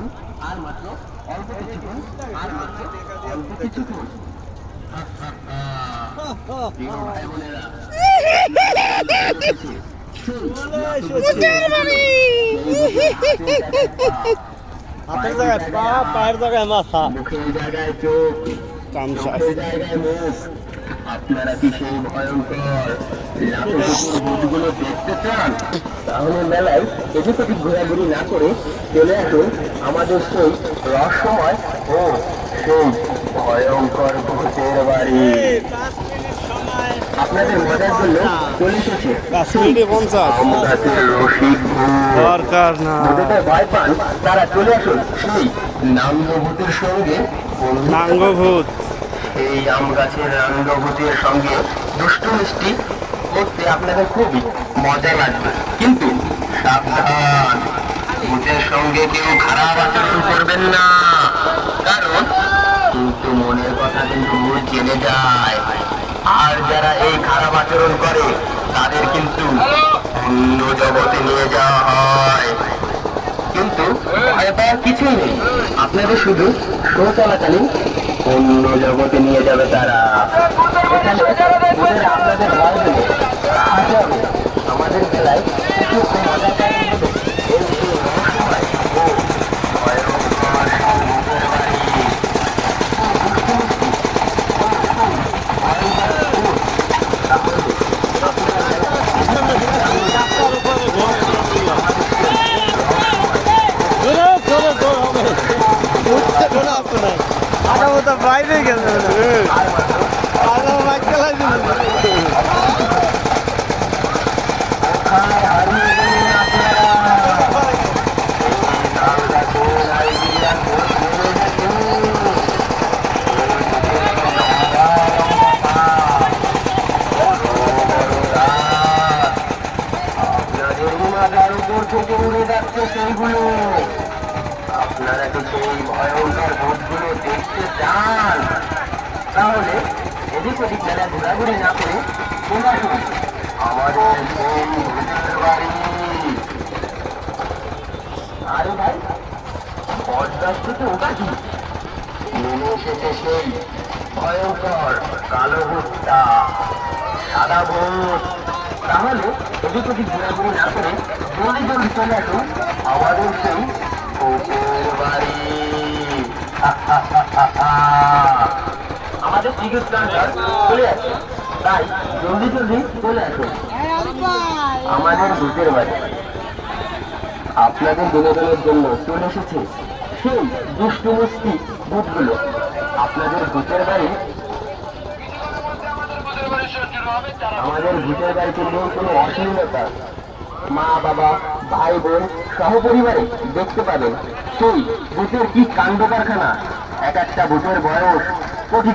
কিছুক্ষণ, আর মাত্র অল্প কিছুক্ষণ, আর মাত্র অল্প কিছুক্ষণ। প্রিয় ভাই বোনেরা, হাতের জায়গায় পা, পায়ের জায়গায় মাথা, মুখের জায়গায় চোখ, কামসার চোখের জায়গায় মুখ। আপনারা কি সেই ভয়ঙ্কর লাফুকুকুর ভূতগুলো দেখতে চান? তাহলে মেলায় এদিক ওদিক ঘোরাঘুরি না করে চলে আসুন আমাদের সেই রহস্যময় ও সেই ভয়ঙ্কর ভূতের বাড়ি। আপনাদের মজার জন্য চলে এসেছে আম গাছের রসিক ভূত। দরকার না, ভূতেদের ভয় পান তারা চলে আসুন সেই নাঙ্গ ভূতের সঙ্গে নাঙ্গ ভূত। এই আম গাছের রাঙ্গভূতের সঙ্গে দুষ্টু মিষ্টি করতে আপনাদের খুবই মজা লাগবে, কিন্তু সাবধান, ভূতের সঙ্গে কেউ খারাপ আচরণ করবেন না, কারণ কিন্তু মনের কথা কিন্তু ভূত জেনে যায়, আর যারা এই খারাপ আচরণ করে তাদের কিন্তু অন্য জগতে নিয়ে যাওয়া হয়। কিন্তু ভয় পাওয়ার কিছুই নেই, আপনাদের শুধু শো চলাকালীন অন্য জগতে নিয়ে যাবে তারা। এখানে ওদের আপনাদের ভয় পেলে হাসি হবে, আমাদের বেলায় কিছু মজা পাওয়া হবে। এই সেই রহস্যময় ও ভয়ঙ্কর ভূতের বাড়ি। বাইরে গেছে থেকে উড়ে যাচ্ছে সেইগুলো। আপনারা কি সেই ভয়ঙ্কর ভূতগুলো দেখতে চান? তাহলে এদিক ওদিক যারা ঘোরাঘুরি না করে চলে আসুন আমাদের সেই ভূতের বাড়ি। আরে ভাই, বটগাছ থেকে ওটা কি? নেমে এসেছে সেই ভয়ঙ্কর কালো ভূতটা, সাদা ভূত। তাহলে এদিক ওদিক ঘোরাঘুরি না করে জলদি জলদি চলে আসুন আমাদের সেই ভূতের বাড়ি। আমাদের টিকিট কাউন্টার চলে আসে, তাই জলদি জলদি চলে আসুন আমাদের ভূতের বাড়ি। আপনাদের বিনোদনের জন্য চলে এসেছে সেই দুষ্টু মিষ্টি ভূতগুলো। আপনাদের ভূতের বাড়ি, আমাদের ভূতের বাড়িতে নেই কোনো অশ্লীলতা। মা বাবা ভাই বোন সহপরিবারে দেখতে পাবেন সেই ভূতের কি কাণ্ড কারখানা। এক একটা ভূতের বয়স কোটি কোটি